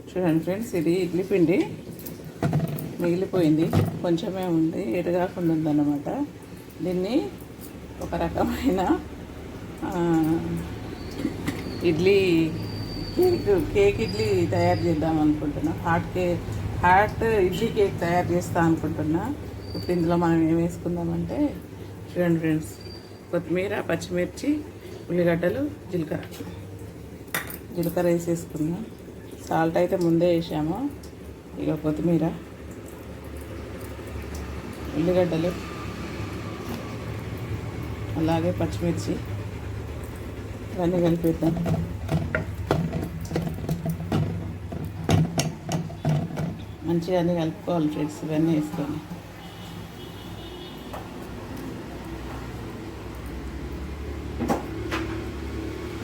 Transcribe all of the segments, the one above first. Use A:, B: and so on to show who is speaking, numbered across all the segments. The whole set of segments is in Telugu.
A: చూడండి ఫ్రెండ్స్, ఇది ఇడ్లీ పిండి మిగిలిపోయింది, కొంచెమే ఉంది, ఎరగాకుండా ఉందన్నమాట. దీన్ని ఒక రకమైన ఇడ్లీ కేక్ ఇడ్లీ తయారు చేద్దాం అనుకుంటున్నా. హాట్ ఇడ్లీ కేక్ తయారు చేస్తా అనుకుంటున్నా. ఇప్పుడు ఇందులో మనం ఏం వేసుకుందామంటే, చూడండి ఫ్రెండ్స్, కొత్తిమీర, పచ్చిమిర్చి, ఉల్లిగడ్డలు, జీలకర్ర వేసేసుకుందాం. సాల్ట్ అయితే ముందే వేసాము. ఇక కొత్తిమీర, ఉల్లిగడ్డలు, అలాగే పచ్చిమిర్చి ఇవన్నీ కలిపేద్దాం. మంచిగా అన్నీ కలుపుకోవాలి ఫ్రెండ్స్. ఇవన్నీ వేసుకొని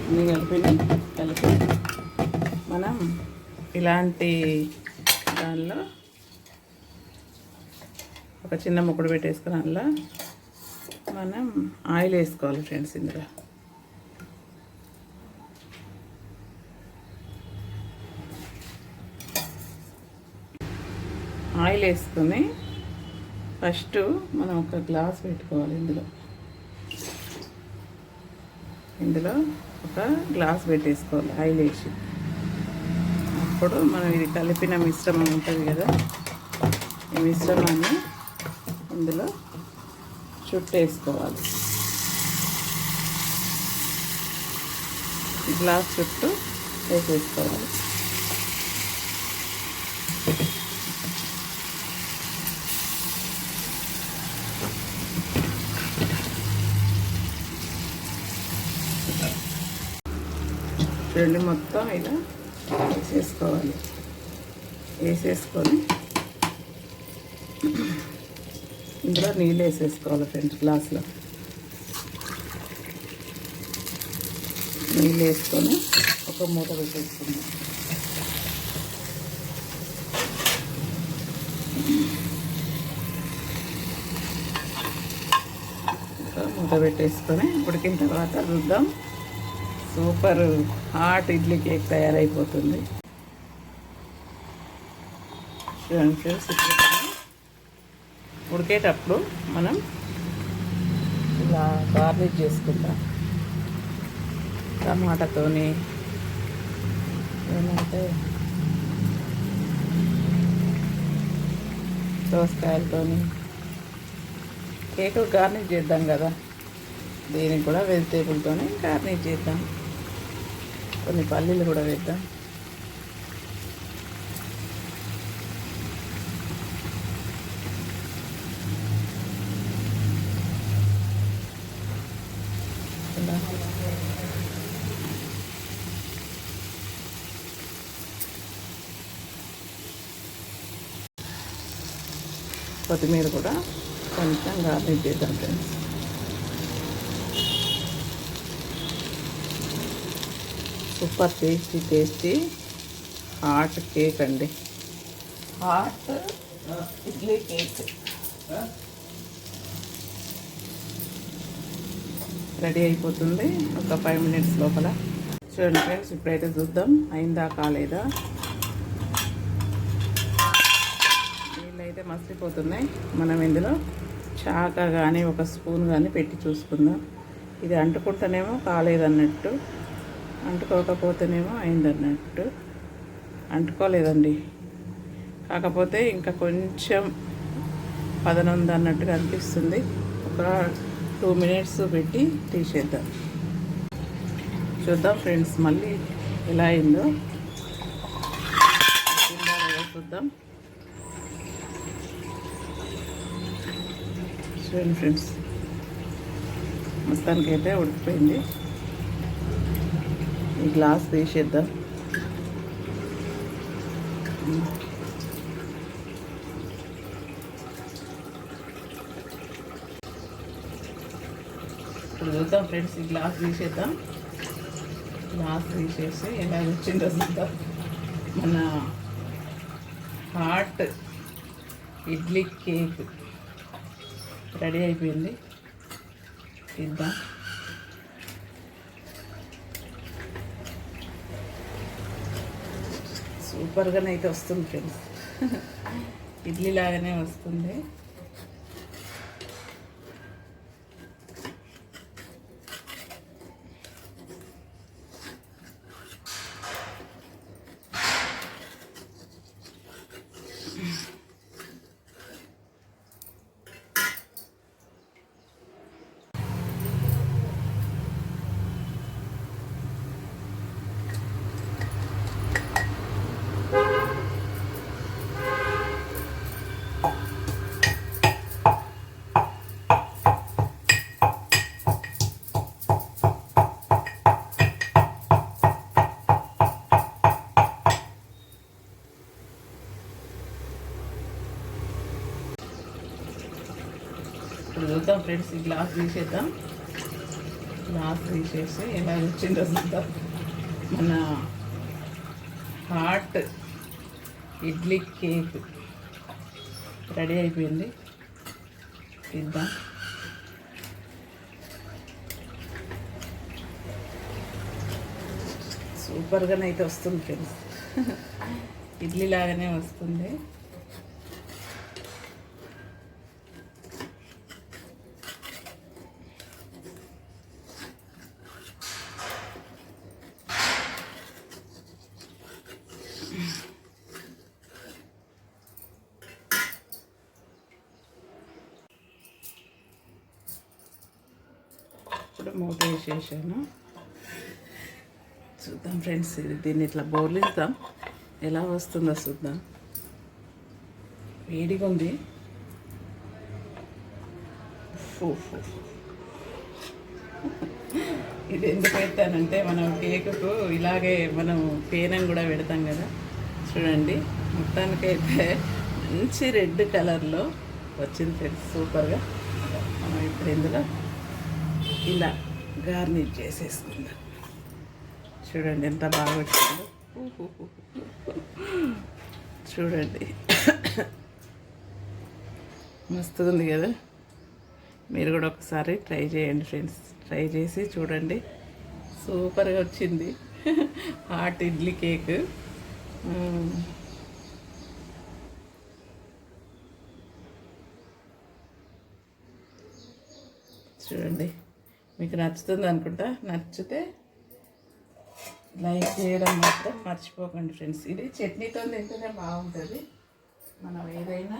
A: అన్నీ కలిపి మనం ఇలాంటి దానిలో ఒక చిన్న ముక్కడు పెట్టేసుకుని అందులో మనం ఆయిల్ వేసుకోవాలి ఫ్రెండ్స్. ఇందులో ఆయిల్ వేసుకొని ఫస్ట్ మనం ఒక గ్లాస్ పెట్టుకోవాలి. ఇందులో ఒక గ్లాస్ పెట్టేసుకోవాలి ఆయిల్ వేసి. అప్పుడు మనం ఇది కలిపిన మిశ్రమం ఉంటుంది కదా, ఈ మిశ్రమాన్ని ఇందులో చుట్టేసుకోవాలి. గ్లాస్ చుట్టూ వేసేసుకోవాలి. రెండు మొత్తం ఇలా వేసేసుకొని ఇందులో నీళ్ళు వేసేసుకోవాలి ఫ్రెండ్స్. గ్లాస్లో నీళ్ళు వేసుకొని ఒక మూత పెట్టేసుకుందాం. మూత పెట్టేసుకొని ఉడికిన తర్వాత చూద్దాం. సూపర్ హాట్ ఇడ్లీ కేక్ తయారైపోతుంది. చూడండి ఫ్రెండ్స్, ఉడికేటప్పుడు మనం ఇలా గార్నిష్ చేసుకుంటాం. టమాటాతోని, ఏమంటే దోసకాయలతోని కేక్ గార్నిష్ చేద్దాం కదా, దీనికి కూడా వెజిటేబుల్తోనే గార్నిష్ చేద్దాం. కొన్ని పల్లీలు కూడా వేద్దాం. కొత్తిమీర కూడా కొంచెం గార్నిష్ చేద్దాం friends. Super tasty hot cake అండి, హాట్ ఇడ్లీ కేక్ రెడీ అయిపోతుంది ఒక 5 minutes లోపల. చూడండి ఫ్రెండ్స్, ఇప్పుడైతే చూద్దాం అయిందా కాలేదా. నీళ్ళైతే మసిలిపోతున్నాయి. మనం ఇందులో చాక కానీ ఒక స్పూన్ కానీ పెట్టి చూసుకుందాం. ఇది అంటుకుంటేనేమో కాలేదన్నట్టు, అంటుకోకపోతేనేమో అయిందన్నట్టు. అంటుకోలేదండి, కాకపోతే ఇంకా కొంచెం పదనుంది అన్నట్టుగా అనిపిస్తుంది. ఒక 2 minutes పెట్టి తీసేద్దాం. చూద్దాం ఫ్రెండ్స్ మళ్ళీ ఎలా అయిందో చూద్దాం. చూడండి ఫ్రెండ్స్, మొత్తానికి అయితే ఉడికిపోయింది. ఈ గ్లాస్ తీసేద్దాం. ఇప్పుడు చూద్దాం ఫ్రెండ్స్, ఈ గ్లాస్ తీసేద్దాం. గ్లాస్ తీసేసి ఎలా వచ్చిందో చూద్దాం. మన హాట్ ఇడ్లీ కేక్ రెడీ అయిపోయింది. తీద్దాం. సూపర్గానే అయితే వస్తుంది ఫ్రెండ్స్. ఇడ్లీ లాగానే వస్తుంది. ఇప్పుడు చూద్దాం ఫ్రెండ్స్, ఈ గ్లాస్ తీసేద్దాం. గ్లాస్ తీసేసి ఎలా వచ్చిందో చూద్దాం. మన హాట్ ఇడ్లీ కేక్ రెడీ అయిపోయింది. తీద్దాం. సూపర్గానే అయితే వస్తుంది ఫ్రెండ్స్. ఇడ్లీ లాగానే వస్తుంది. ఇప్పుడు మూత వేసేసాను. చూద్దాం ఫ్రెండ్స్, దీన్ని ఇట్లా బౌలిద్దాం, ఎలా వస్తుందో చూద్దాం. వేడిగా ఉంది. ఇది ఎందుకు పెడతానంటే, మనం కేకుకు ఇలాగే మనం పేనం కూడా పెడతాం కదా. చూడండి, మొత్తానికైతే మంచి రెడ్ కలర్లో వచ్చింది ఫ్రెండ్స్, సూపర్గా. మనం ఇప్పుడు ఇందులో ఇలా గార్నిష్ చేసేసుకుందాం. చూడండి ఎంత బాగా వచ్చిందో. చూడండి, మస్తుగా ఉంది కదా. మీరు కూడా ఒకసారి ట్రై చేయండి ఫ్రెండ్స్. ట్రై చేసి చూడండి, సూపర్గా వచ్చింది హాట్ ఇడ్లీ కేక్. చూడండి, మీకు నచ్చుతుంది అనుకుంటా. నచ్చితే లైక్ చేయడం మాత్రం మర్చిపోకండి ఫ్రెండ్స్. ఇది చట్నీతో తింటేనే బాగుంటుంది. మనం ఏదైనా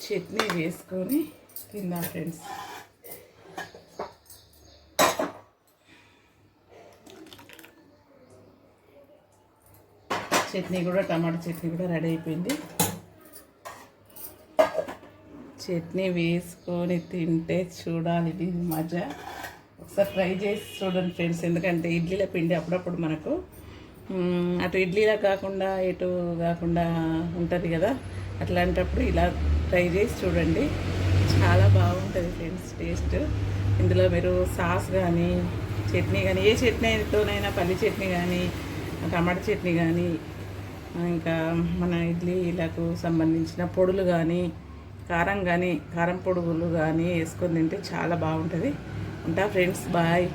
A: చట్నీ వేసుకొని తిందాం ఫ్రెండ్స్. చట్నీ కూడా, టమాటా చట్నీ కూడా రెడీ అయిపోయింది. చట్నీ వేసుకొని తింటే చూడాలి, ఇది మజా. ఒకసారి ట్రై చేసి చూడండి ఫ్రెండ్స్. ఎందుకంటే ఇడ్లీల పిండి అప్పుడప్పుడు మనకు అటు ఇడ్లీలా కాకుండా ఎటు కాకుండా ఉంటుంది కదా. అట్లాంటప్పుడు ఇలా ట్రై చేసి చూడండి, చాలా బాగుంటుంది ఫ్రెండ్స్ టేస్ట్. ఇందులో మీరు సాస్ కానీ చట్నీ కానీ, ఏ చట్నీతోనైనా, పల్లి చట్నీ కానీ, టమాటా చట్నీ కానీ, ఇంకా మన ఇడ్లీలకు సంబంధించిన పొడులు కానీ, కారం కానీ, కారం పొడుగులు కానీ వేసుకొని తింటే చాలా బాగుంటుంది. ఉంటా ఫ్రెండ్స్, బాయ్.